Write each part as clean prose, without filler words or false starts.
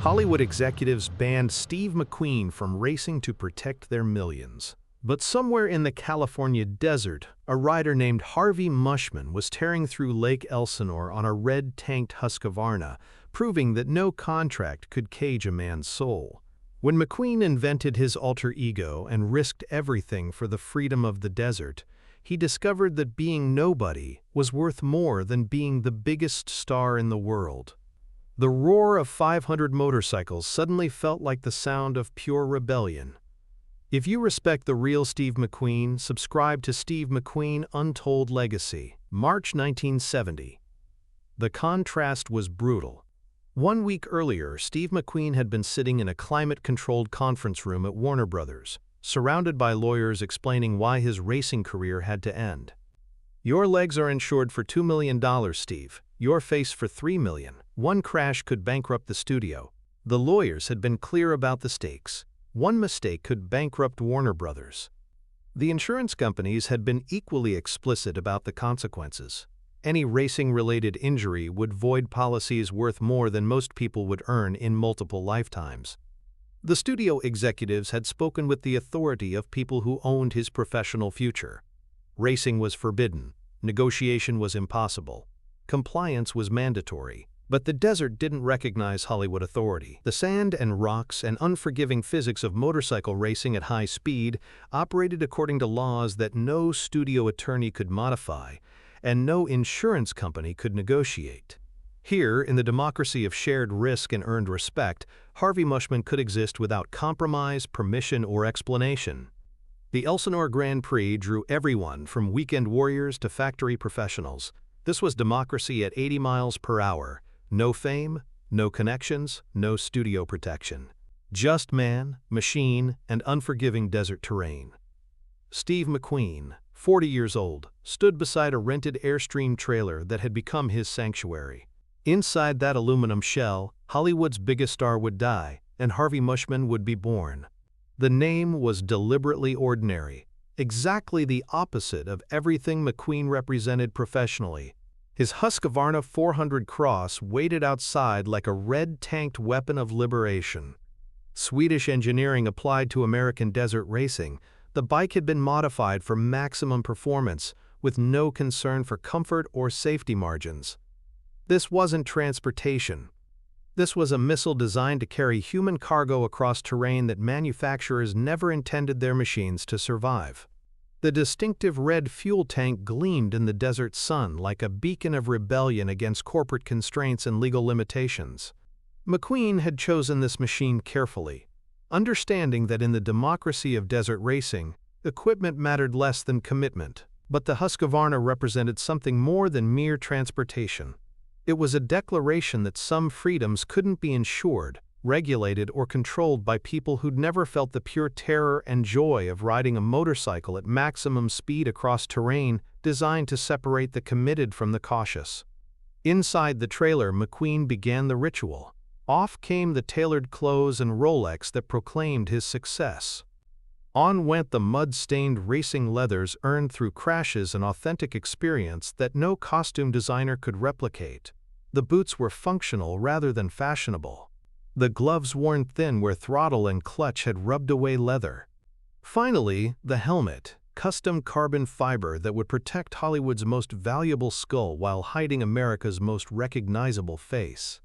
Hollywood executives banned Steve McQueen from racing to protect their millions. But somewhere in the California desert, a rider named Harvey Mushman was tearing through Lake Elsinore on a red-tanked Husqvarna, proving that no contract could cage a man's soul. When McQueen invented his alter ego and risked everything for the freedom of the desert, he discovered that being nobody was worth more than being the biggest star in the world. The roar of 500 motorcycles suddenly felt like the sound of pure rebellion. If you respect the real Steve McQueen, subscribe to Steve McQueen Untold Legacy, March 1970. The contrast was brutal. 1 week earlier, Steve McQueen had been sitting in a climate-controlled conference room at Warner Brothers, surrounded by lawyers explaining why his racing career had to end. "Your legs are insured for $2 million, Steve. Your face for $3 million. One crash could bankrupt the studio." The lawyers had been clear about the stakes. One mistake could bankrupt Warner Brothers. The insurance companies had been equally explicit about the consequences. Any racing-related injury would void policies worth more than most people would earn in multiple lifetimes. The studio executives had spoken with the authority of people who owned his professional future. Racing was forbidden. Negotiation was impossible. Compliance was mandatory. But the desert didn't recognize Hollywood authority. The sand and rocks and unforgiving physics of motorcycle racing at high speed operated according to laws that no studio attorney could modify and no insurance company could negotiate. Here, in the democracy of shared risk and earned respect, Harvey Mushman could exist without compromise, permission, or explanation. The Elsinore Grand Prix drew everyone from weekend warriors to factory professionals. This was democracy at 80 miles per hour. No fame, no connections, no studio protection. Just man, machine, and unforgiving desert terrain. Steve McQueen, 40 years old, stood beside a rented Airstream trailer that had become his sanctuary. Inside that aluminum shell, Hollywood's biggest star would die, and Harvey Mushman would be born. The name was deliberately ordinary, exactly the opposite of everything McQueen represented professionally. His Husqvarna 400 Cross waited outside like a red-tanked weapon of liberation. Swedish engineering applied to American desert racing, the bike had been modified for maximum performance, with no concern for comfort or safety margins. This wasn't transportation. This was a missile designed to carry human cargo across terrain that manufacturers never intended their machines to survive. The distinctive red fuel tank gleamed in the desert sun like a beacon of rebellion against corporate constraints and legal limitations. McQueen had chosen this machine carefully, understanding that in the democracy of desert racing, equipment mattered less than commitment. But the Husqvarna represented something more than mere transportation. It was a declaration that some freedoms couldn't be insured, regulated, or controlled by people who'd never felt the pure terror and joy of riding a motorcycle at maximum speed across terrain designed to separate the committed from the cautious. Inside the trailer, McQueen began the ritual. Off came the tailored clothes and Rolex that proclaimed his success. On went the mud-stained racing leathers earned through crashes, an authentic experience that no costume designer could replicate. The boots were functional rather than fashionable. The gloves worn thin where throttle and clutch had rubbed away leather. Finally, the helmet, custom carbon fiber that would protect Hollywood's most valuable skull while hiding America's most recognizable face.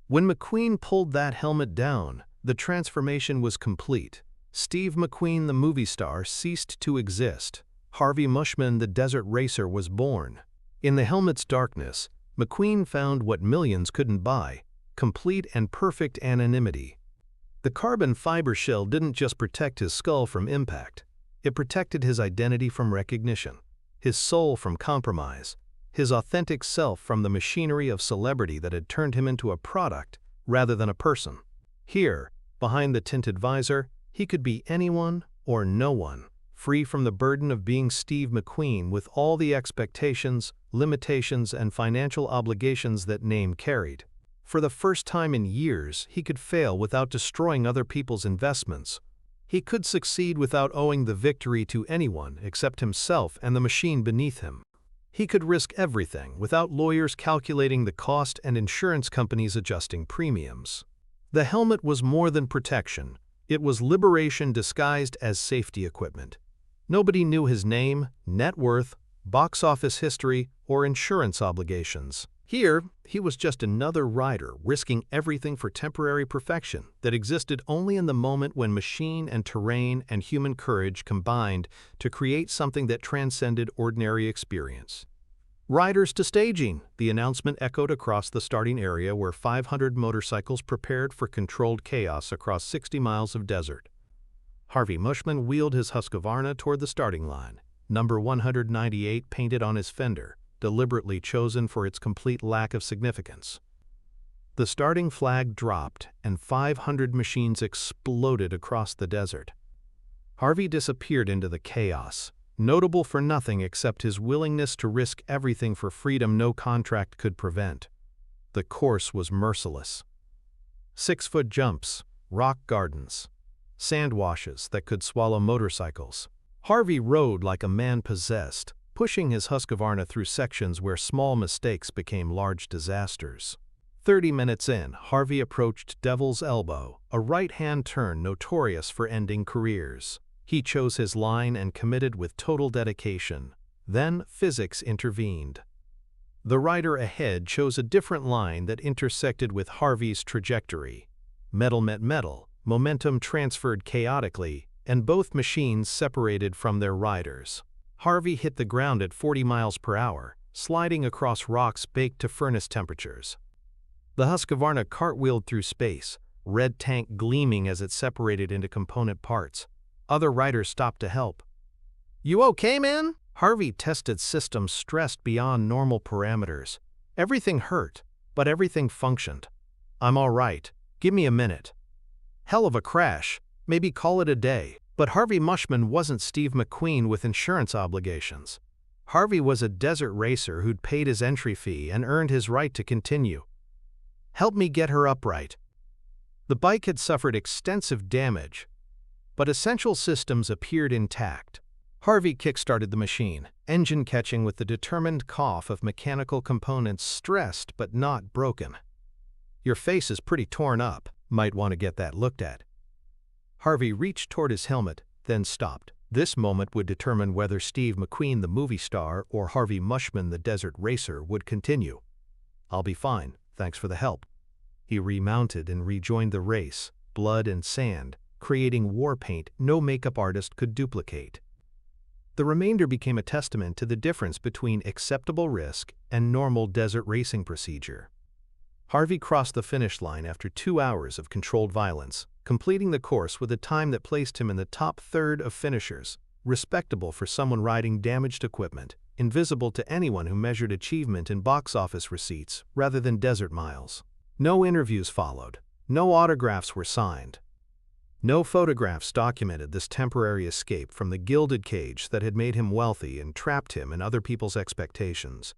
When McQueen pulled that helmet down, the transformation was complete. Steve McQueen, the movie star, ceased to exist. Harvey Mushman, the desert racer, was born. In the helmet's darkness, McQueen found what millions couldn't buy: complete and perfect anonymity. The carbon fiber shell didn't just protect his skull from impact. It protected his identity from recognition, his soul from compromise, his authentic self from the machinery of celebrity that had turned him into a product rather than a person. Here, behind the tinted visor, he could be anyone or no one, free from the burden of being Steve McQueen with all the expectations, limitations, and financial obligations that name carried. For the first time in years, he could fail without destroying other people's investments. He could succeed without owing the victory to anyone except himself and the machine beneath him. He could risk everything without lawyers calculating the cost and insurance companies adjusting premiums. The helmet was more than protection. It was liberation disguised as safety equipment. Nobody knew his name, net worth, box office history, or insurance obligations. Here, he was just another rider risking everything for temporary perfection that existed only in the moment when machine and terrain and human courage combined to create something that transcended ordinary experience. "Riders to staging," the announcement echoed across the starting area where 500 motorcycles prepared for controlled chaos across 60 miles of desert. Harvey Mushman wheeled his Husqvarna toward the starting line, number 198 painted on his fender, deliberately chosen for its complete lack of significance. The starting flag dropped, and 500 machines exploded across the desert. Harvey disappeared into the chaos, notable for nothing except his willingness to risk everything for freedom no contract could prevent. The course was merciless. 6-foot jumps, rock gardens, sand washes that could swallow motorcycles. Harvey rode like a man possessed, pushing his Husqvarna through sections where small mistakes became large disasters. 30 minutes in, Harvey approached Devil's Elbow, a right-hand turn notorious for ending careers. He chose his line and committed with total dedication. Then physics intervened. The rider ahead chose a different line that intersected with Harvey's trajectory. Metal met metal, momentum transferred chaotically, and both machines separated from their riders. Harvey hit the ground at 40 miles per hour, sliding across rocks baked to furnace temperatures. The Husqvarna cartwheeled through space, red tank gleaming as it separated into component parts. Other riders stopped to help. "You okay, man?" Harvey tested systems stressed beyond normal parameters. Everything hurt, but everything functioned. "I'm all right. Give me a minute." Hell of a crash. Maybe call it a day. But Harvey Mushman wasn't Steve McQueen with insurance obligations. Harvey was a desert racer who'd paid his entry fee and earned his right to continue. "Help me get her upright." The bike had suffered extensive damage, but essential systems appeared intact. Harvey kick-started the machine, engine catching with the determined cough of mechanical components stressed but not broken. "Your face is pretty torn up. Might want to get that looked at." Harvey reached toward his helmet, then stopped. This moment would determine whether Steve McQueen, the movie star, or Harvey Mushman, the desert racer, would continue. "I'll be fine, thanks for the help." He remounted and rejoined the race, blood and sand, creating war paint no makeup artist could duplicate. The remainder became a testament to the difference between acceptable risk and normal desert racing procedure. Harvey crossed the finish line after 2 hours of controlled violence, completing the course with a time that placed him in the top third of finishers, respectable for someone riding damaged equipment, invisible to anyone who measured achievement in box office receipts rather than desert miles. No interviews followed. No autographs were signed. No photographs documented this temporary escape from the gilded cage that had made him wealthy and trapped him in other people's expectations.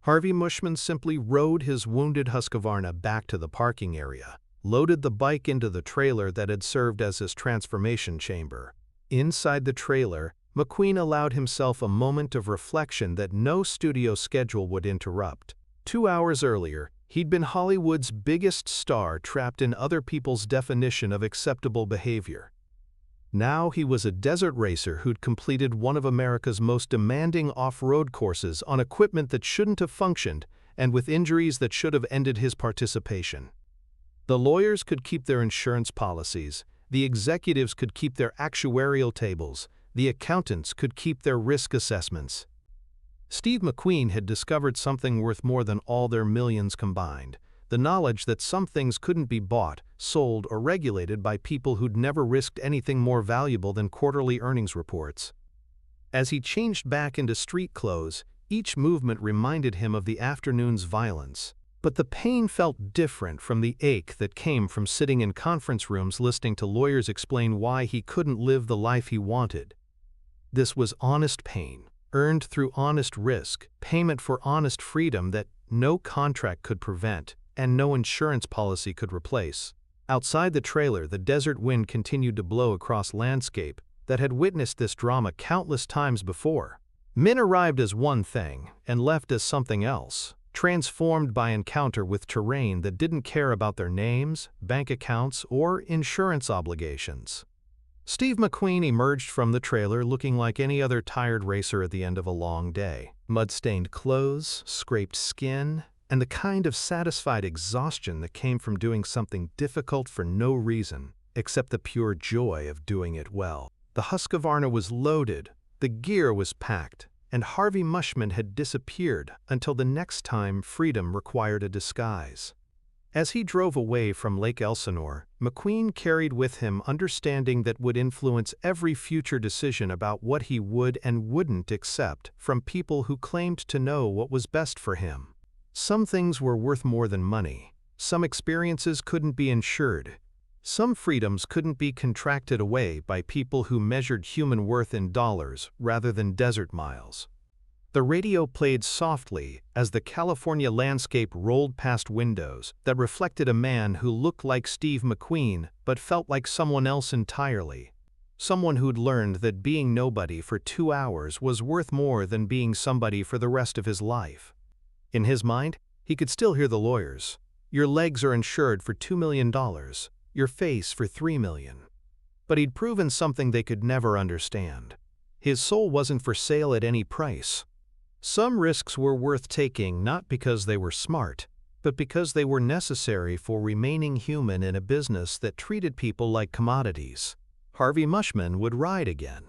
Harvey Mushman simply rode his wounded Husqvarna back to the parking area, loaded the bike into the trailer that had served as his transformation chamber. Inside the trailer, McQueen allowed himself a moment of reflection that no studio schedule would interrupt. 2 hours earlier, he'd been Hollywood's biggest star trapped in other people's definition of acceptable behavior. Now he was a desert racer who'd completed one of America's most demanding off-road courses on equipment that shouldn't have functioned and with injuries that should have ended his participation. The lawyers could keep their insurance policies, the executives could keep their actuarial tables, the accountants could keep their risk assessments. Steve McQueen had discovered something worth more than all their millions combined, the knowledge that some things couldn't be bought, sold, or regulated by people who'd never risked anything more valuable than quarterly earnings reports. As he changed back into street clothes, each movement reminded him of the afternoon's violence. But the pain felt different from the ache that came from sitting in conference rooms listening to lawyers explain why he couldn't live the life he wanted. This was honest pain, earned through honest risk, payment for honest freedom that no contract could prevent and no insurance policy could replace. Outside the trailer, the desert wind continued to blow across landscape that had witnessed this drama countless times before. Men arrived as one thing and left as something else. transformed by encounter with terrain that didn't care about their names, bank accounts, or insurance obligations. Steve McQueen emerged from the trailer looking like any other tired racer at the end of a long day. Mud-stained clothes, scraped skin, and the kind of satisfied exhaustion that came from doing something difficult for no reason, except the pure joy of doing it well. The Husqvarna was loaded, the gear was packed, and Harvey Mushman had disappeared until the next time freedom required a disguise. As he drove away from Lake Elsinore, McQueen carried with him understanding that would influence every future decision about what he would and wouldn't accept from people who claimed to know what was best for him. Some things were worth more than money. Some experiences couldn't be insured. Some freedoms couldn't be contracted away by people who measured human worth in dollars rather than desert miles. The radio played softly as the California landscape rolled past windows that reflected a man who looked like Steve McQueen but felt like someone else entirely. Someone who'd learned that being nobody for 2 hours was worth more than being somebody for the rest of his life. In his mind, he could still hear the lawyers. Your legs are insured for $2 million, your face for $3 million. But he'd proven something they could never understand. His soul wasn't for sale at any price. Some risks were worth taking not because they were smart, but because they were necessary for remaining human in a business that treated people like commodities. Harvey Mushman would ride again.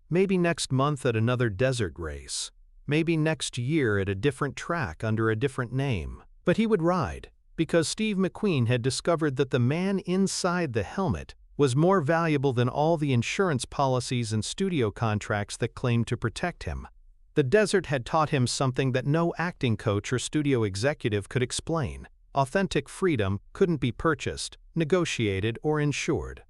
Maybe next month at another desert race. Maybe next year at a different track under a different name. But he would ride, because Steve McQueen had discovered that the man inside the helmet was more valuable than all the insurance policies and studio contracts that claimed to protect him. The desert had taught him something that no acting coach or studio executive could explain. Authentic freedom couldn't be purchased, negotiated, or insured.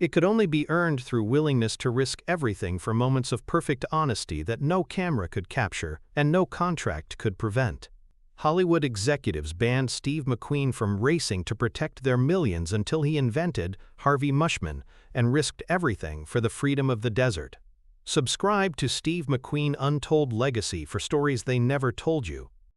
It could only be earned through willingness to risk everything for moments of perfect honesty that no camera could capture and no contract could prevent. Hollywood executives banned Steve McQueen from racing to protect their millions until he invented Harvey Mushman and risked everything for the freedom of the desert. Subscribe to Steve McQueen Untold Legacy for stories they never told you.